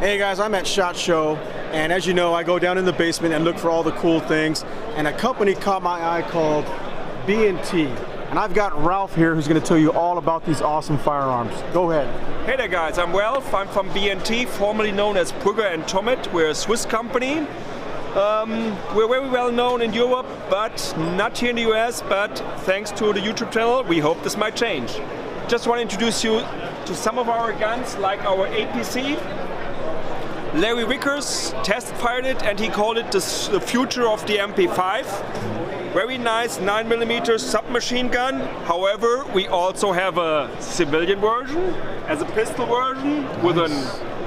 Hey guys, I'm at SHOT Show, and as you know, I go down in the basement and look for all the cool things, and a company caught my eye called B&T. And I've got Ralph here who's going to tell you all about these awesome firearms. Go ahead. Hey there guys, I'm Ralph. I'm from B&T, formerly known as Brügger Thomet. We're a Swiss company. We're very well known in Europe, but not here in the US, but thanks to the YouTube channel, we hope this might change. Just want to introduce you to some of our guns, like our APC. Larry Vickers test-fired it and he called it the future of the MP5. Very nice 9mm submachine gun. However, we also have a civilian version as a pistol version with an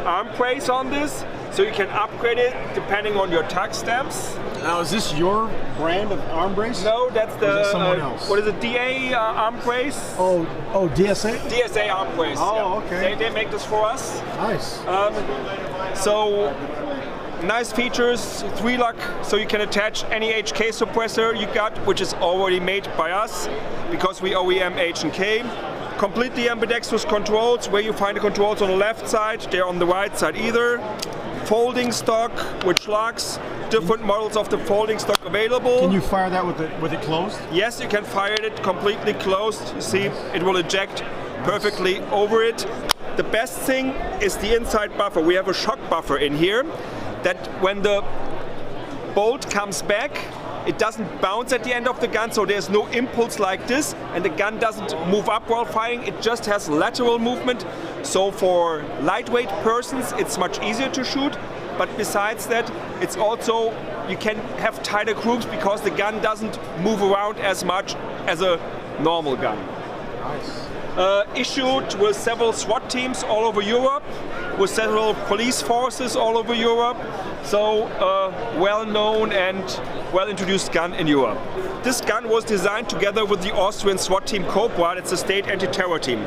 arm brace on this. So you can upgrade it depending on your tax stamps. Now, is this your brand of arm brace? No, that's the, or is it someone else? What is it, DA arm brace? Oh, DSA? DSA arm brace. Oh, yeah. okay. They make this for us. Nice. So, nice features, 3-lock, so you can attach any HK suppressor you got, which is already made by us, because we OEM H&K. Completely ambidextrous controls, where you find the controls on the left side, they're on the right side either. Folding stock, which locks, different models of the folding stock available. Can you fire that with it closed? Yes, you can fire it completely closed. You see, it will eject perfectly over it. The best thing is the inside buffer. We have a shock buffer in here that when the bolt comes back, it doesn't bounce at the end of the gun, so there's no impulse like this, and the gun doesn't move up while firing, it just has lateral movement. So for lightweight persons, it's much easier to shoot, but besides that, it's also, you can have tighter groups because the gun doesn't move around as much as a normal gun. Nice. Issued with several SWAT teams all over Europe, with several police forces all over Europe. So well-known and well-introduced gun in Europe. This gun was designed together with the Austrian SWAT team Cobra. It's a state anti-terror team.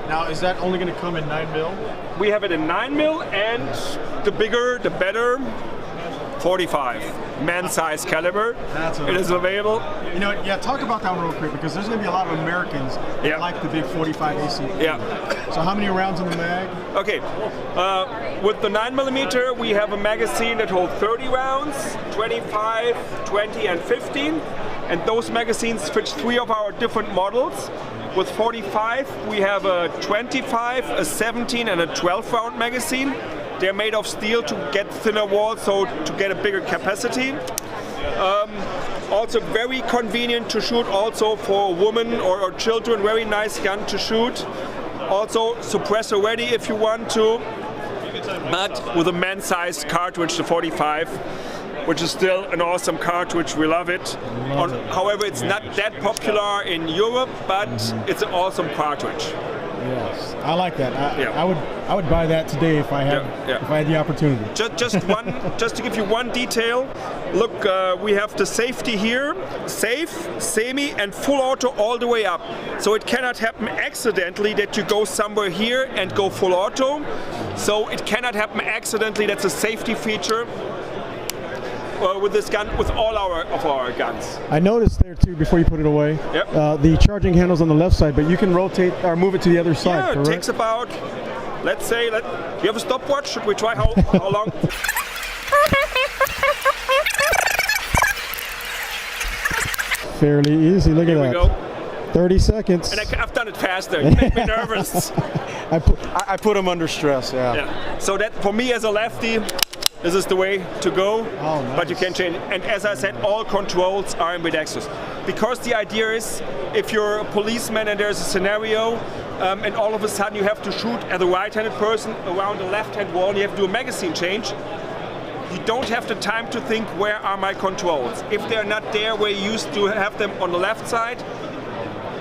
Now, is that only going to come in 9mm? We have it in 9mm, and the bigger, the better, 45 man-size caliber. It is available. You know, yeah, talk about that one real quick, because there's going to be a lot of Americans that like the big 45 AC. Yeah. So how many rounds in the mag? Okay, with the 9mm we have a magazine that holds 30 rounds, 25, 20 and 15, and those magazines fit 3 of our different models. With 45 we have a 25, a 17 and a 12 round magazine. They're made of steel to get thinner walls, so to get a bigger capacity. Also very convenient to shoot, also for women or children, very nice gun to shoot. Also suppressor ready if you want to, but with a man-sized cartridge, the 45, which is still an awesome cartridge, we love it. However, it's not that popular in Europe, but it's an awesome cartridge. Yes, I like that. I would buy that today if I had if I had the opportunity. Just to give you one detail. Look, we have the safety here, safe, semi, and full auto all the way up. So it cannot happen accidentally that you go somewhere here and go full auto. So it cannot happen accidentally. That's a safety feature. With this gun, with all of our guns. I noticed there too, before you put it away, the charging handle's on the left side, but you can rotate or move it to the other side, yeah, correct? It takes about, let's say, you have a stopwatch? Should we try how long? Fairly easy, look at that. Here we go. 30 seconds. And I've done it faster, you make me nervous. I put them under stress, yeah. So that, for me as a lefty, this is the way to go, nice. But you can change it. And as I said, all controls are ambidextrous. Because the idea is, if you're a policeman and there's a scenario, and all of a sudden you have to shoot at the right-handed person around the left-hand wall, and you have to do a magazine change, you don't have the time to think, where are my controls? If they're not there where you used to have them on the left side,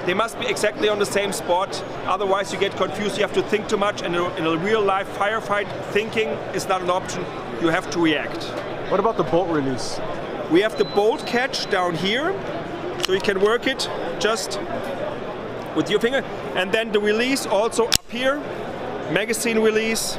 they must be exactly on the same spot, otherwise you get confused, you have to think too much, and in a real-life firefight, thinking is not an option. You have to react. What about the bolt release? We have the bolt catch down here, so you can work it just with your finger, and then the release also up here, magazine release,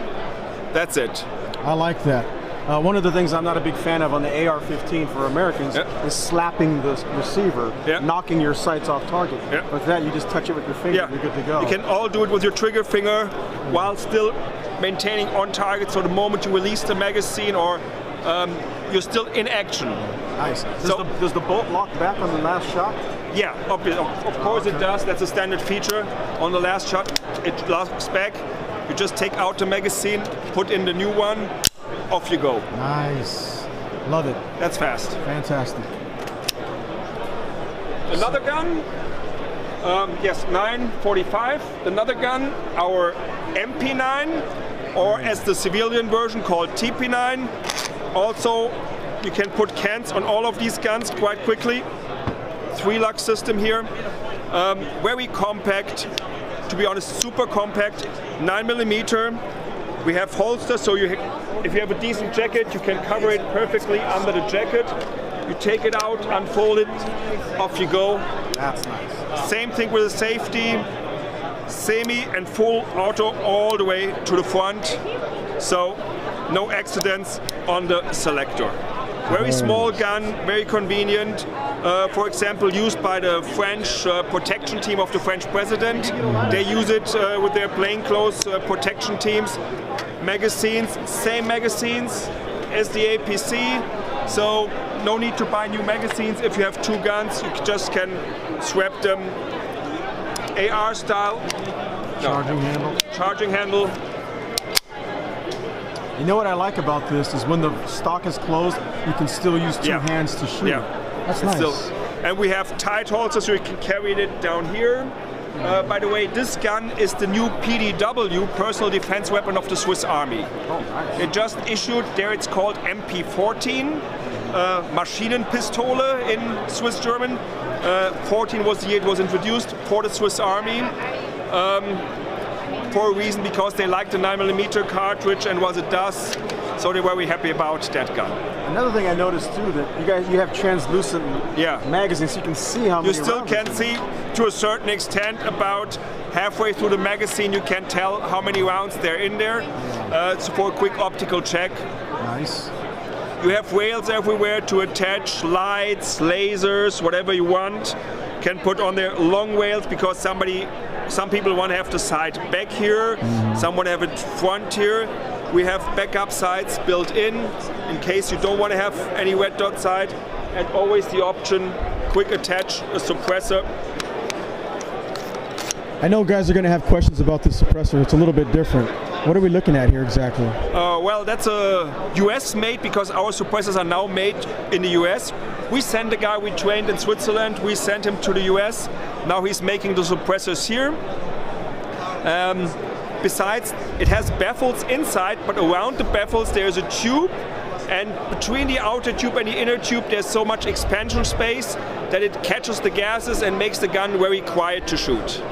that's it. I like that. One of the things I'm not a big fan of on the AR-15 for Americans is slapping the receiver, knocking your sights off target. With that, you just touch it with your finger, you're good to go. You can all do it with your trigger finger while still maintaining on target, so the moment you release the magazine or you're still in action. Nice. Does the bolt lock back on the last shot? Yeah, of course it does. That's a standard feature. On the last shot, it locks back. You just take out the magazine, put in the new one, off you go. Nice. Love it. That's fast. Fantastic. Another gun, yes, 945. Another gun, our MP9, or as the civilian version called TP9. Also, you can put cans on all of these guns quite quickly. 3-lug system here. Very compact, to be honest, super compact. 9mm. We have holsters, so if you have a decent jacket, you can cover it perfectly under the jacket. You take it out, unfold it, off you go. That's nice. Same thing with the safety, semi and full auto all the way to the front. So no accidents on the selector. Very small gun, very convenient. For example, used by the French protection team of the French president. They use it with their plainclothes protection teams. Magazines, same magazines as the APC. So no need to buy new magazines. If you have 2 guns, you just can swap them AR style. Charging handle. You know what I like about this is when the stock is closed, you can still use 2 hands to shoot. Yeah, that's nice. And we have tight holsters, so you can carry it down here. By the way, this gun is the new PDW, personal defense weapon of the Swiss Army. Oh, nice. They just issued, there it's called MP14, Maschinenpistole in Swiss German. 14 was the year it was introduced for the Swiss Army. For a reason, because they like the 9mm cartridge and what it does, so they're very happy about that gun. Another thing I noticed too, that you have translucent magazines, so you can see how many you still can see to a certain extent. About halfway through the magazine you can tell how many rounds there in there. So for a quick optical check. Nice. You have rails everywhere to attach lights, lasers, whatever you want. Can put on there long rails because some people want to have the side back here, some want to have it front here. We have backup sides built in case you don't want to have any red dot side, and always the option, quick attach a suppressor. I know guys are going to have questions about the suppressor. It's a little bit different. What are we looking at here exactly? Well, that's a US made, because our suppressors are now made in the US. We sent a guy we trained in Switzerland, we sent him to the US. Now he's making the suppressors here. Besides, it has baffles inside, but around the baffles there's a tube, and between the outer tube and the inner tube there's so much expansion space that it catches the gases and makes the gun very quiet to shoot.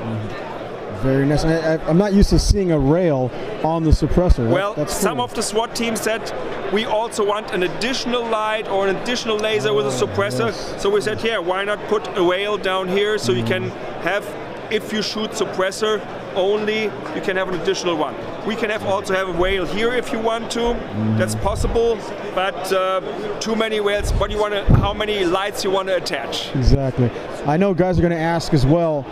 Very nice. I'm not used to seeing a rail on the suppressor. Well, that's cool. Some of the SWAT teams said we also want an additional light or an additional laser with a suppressor. Yes. So we said, yeah, why not put a rail down here so you can have, if you shoot suppressor only, you can have an additional one. We can also have a rail here if you want to. That's possible, but too many rails. What do you want to? How many lights you want to attach? Exactly. I know guys are going to ask as well.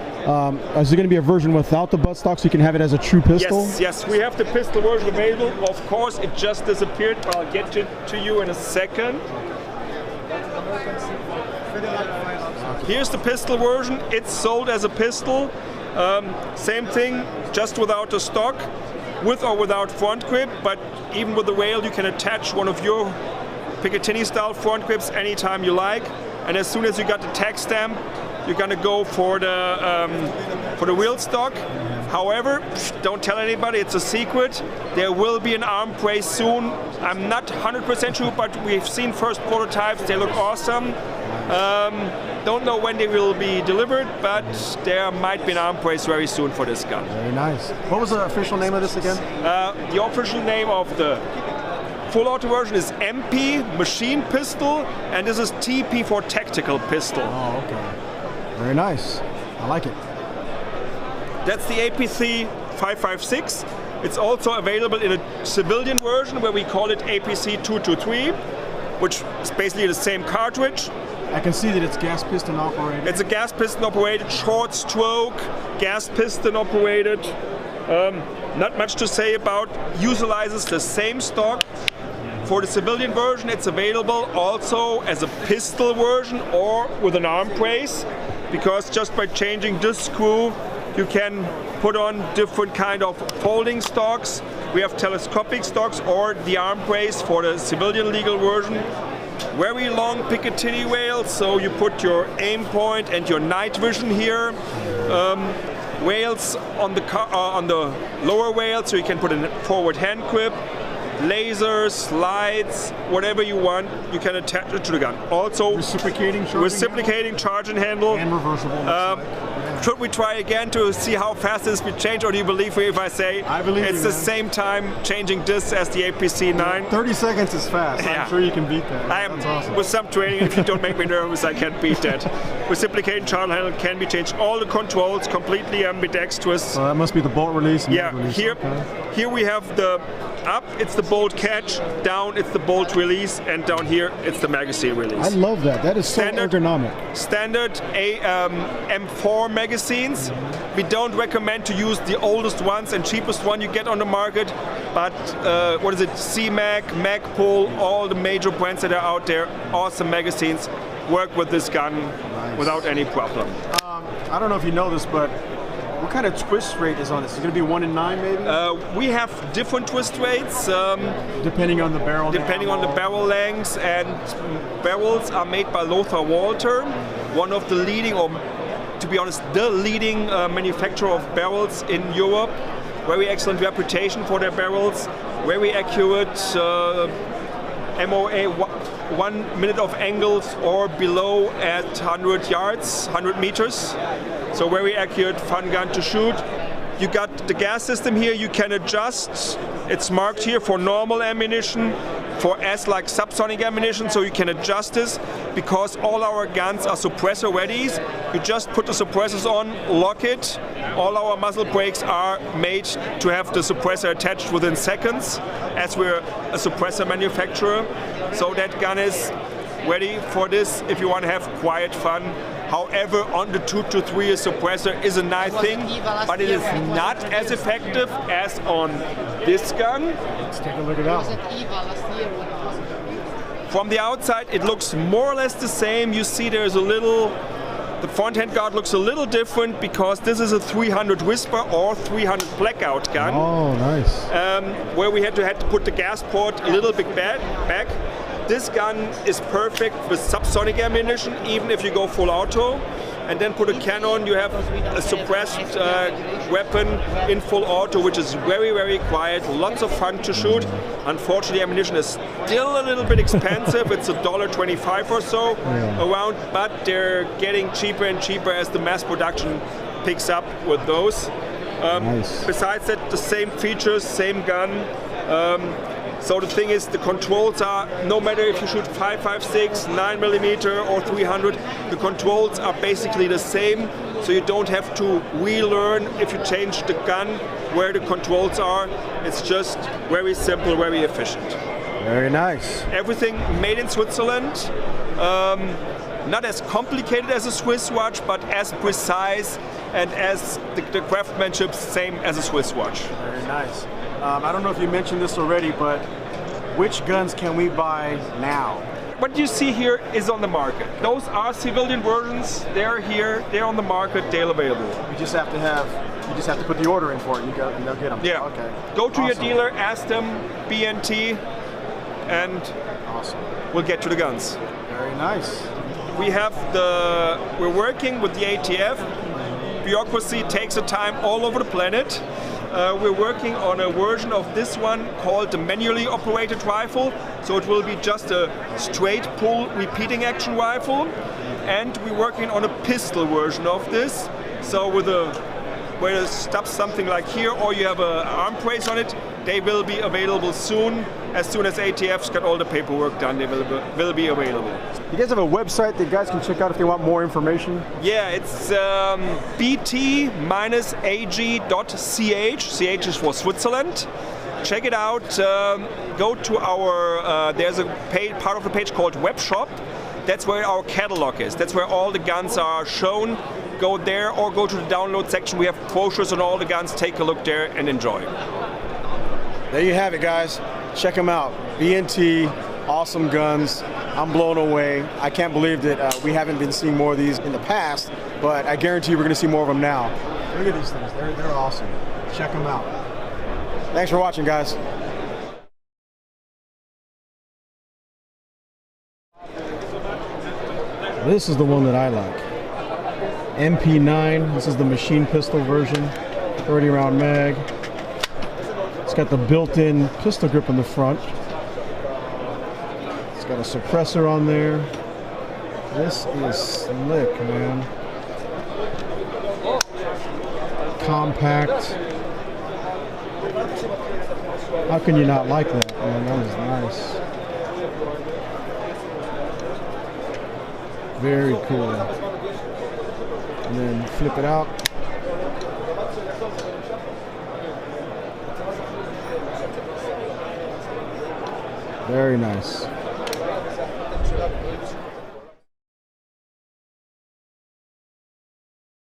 Is there going to be a version without the buttstock so you can have it as a true pistol? Yes. We have the pistol version available. Of course, it just disappeared, but I'll get it to you in a second. Here's the pistol version. It's sold as a pistol. Same thing, just without the stock, with or without front grip, but even with the rail you can attach one of your Picatinny style front grips anytime you like, and as soon as you got the tag stamp you're gonna go for the wheel stock. However, don't tell anybody, it's a secret. There will be an arm brace soon. I'm not 100% sure, but we've seen first prototypes, they look awesome. Don't know when they will be delivered, but there might be an arm brace very soon for this gun. Very nice. What was the official name of this again? The official name of the full auto version is MP, machine pistol, and this is TP for tactical pistol. Oh, okay. Very nice. I like it. That's the APC 556. It's also available in a civilian version where we call it APC 223, which is basically the same cartridge. I can see that it's gas piston operated. It's a gas piston operated, short stroke, gas piston operated. Not much to say about. Utilizes the same stock. For the civilian version, it's available also as a pistol version or with an arm brace, because just by changing this screw, you can put on different kind of folding stocks. We have telescopic stocks or the arm brace for the civilian legal version. Very long Picatinny rail, so you put your aim point and your night vision here. Rails on the lower rail, so you can put a forward hand grip. Lasers, lights, whatever you want, you can attach it to the gun. Also, reciprocating charging handle. And reversible. Should we try again to see how fast this will change, or do you believe me if I say it's the same time changing this as the APC9? 30 seconds is fast. Yeah. I'm sure you can beat that. That's awesome. With some training, if you don't make me nervous, I can't beat that. Reciprocating charging handle can be changed. All the controls completely ambidextrous. So that must be the bolt release. Yeah, release. Here we have the up, it's the bolt catch, down it's the bolt release, and down here it's the magazine release. I love that. That is so ergonomic. Standard M4 magazines. We don't recommend to use the oldest ones and cheapest one you get on the market, but what is it? CMAC, Magpul, all the major brands that are out there, awesome magazines, work with this gun without any problem. I don't know if you know this, but what kind of twist rate is on this? Is it going to be 1 in 9 maybe? We have different twist rates. Depending on the barrel. Depending on the barrel lengths, and barrels are made by Lothar Walter, one of the leading, or to be honest, the leading manufacturer of barrels in Europe. Very excellent reputation for their barrels. Very accurate MOA 1 minute of angles or below at 100 yards, 100 meters. So very accurate, fun gun to shoot. You got the gas system here, you can adjust. It's marked here for normal ammunition, for S like subsonic ammunition, so you can adjust this because all our guns are suppressor ready. You just put the suppressors on, lock it. All our muzzle brakes are made to have the suppressor attached within seconds, as we're a suppressor manufacturer. So that gun is ready for this if you want to have quiet fun. However, on the 223 a suppressor is a nice thing, but it is not as effective as on this gun. Let's take a look at that. From the outside, it looks more or less the same. You see there's a little, the front hand guard looks a little different because this is a 300 Whisper or 300 Blackout gun. Oh, nice. Where we had to put the gas port a little bit back. This gun is perfect with subsonic ammunition, even if you go full auto, and then put a cannon, you have a suppressed weapon in full auto, which is very, very quiet, lots of fun to shoot. Unfortunately, ammunition is still a little bit expensive. It's $1.25 or so around, but they're getting cheaper and cheaper as the mass production picks up with those. Besides that, the same features, same gun. So the thing is, the controls are, no matter if you shoot 5.56, 9mm or 300, the controls are basically the same, so you don't have to relearn if you change the gun where the controls are. It's just very simple, very efficient. Very nice. Everything made in Switzerland. Not as complicated as a Swiss watch, but as precise and as the craftsmanship same as a Swiss watch. Very nice. I don't know if you mentioned this already, but which guns can we buy now? What you see here is on the market. Those are civilian versions. They're here. They're on the market. They're available. You just have to put the order in for it, and they'll get them. Yeah. Okay. Go to your dealer, ask them B&T, and we'll get to the guns. Very nice. We're working with the ATF. Bureaucracy takes a time all over the planet. We're working on a version of this one called the manually operated rifle. So it will be just a straight pull repeating action rifle. And we're working on a pistol version of this. So where it stops something like here, or you have an arm brace on it, they will be available soon. As soon as ATF's got all the paperwork done, they will be available. You guys have a website that guys can check out if they want more information? Yeah, it's bt-ag.ch. CH is for Switzerland. Check it out. Go to our, there's a part of the page called Web Shop. That's where our catalog is. That's where all the guns are shown. go there or go to the download section. We have brochures on all the guns. Take a look there and enjoy. There you have it, guys. Check them out. B&T, awesome guns. I'm blown away. I can't believe that we haven't been seeing more of these in the past, but I guarantee we're going to see more of them now. Look at these things. They're awesome. Check them out. Thanks for watching, guys. This is the one that I like. MP9. This is the machine pistol version. 30 round mag. It's got the built-in pistol grip in the front. It's got a suppressor on there. This is slick, man. Compact. How can you not like that, man? That is nice. Very cool. And then flip it out. Very nice.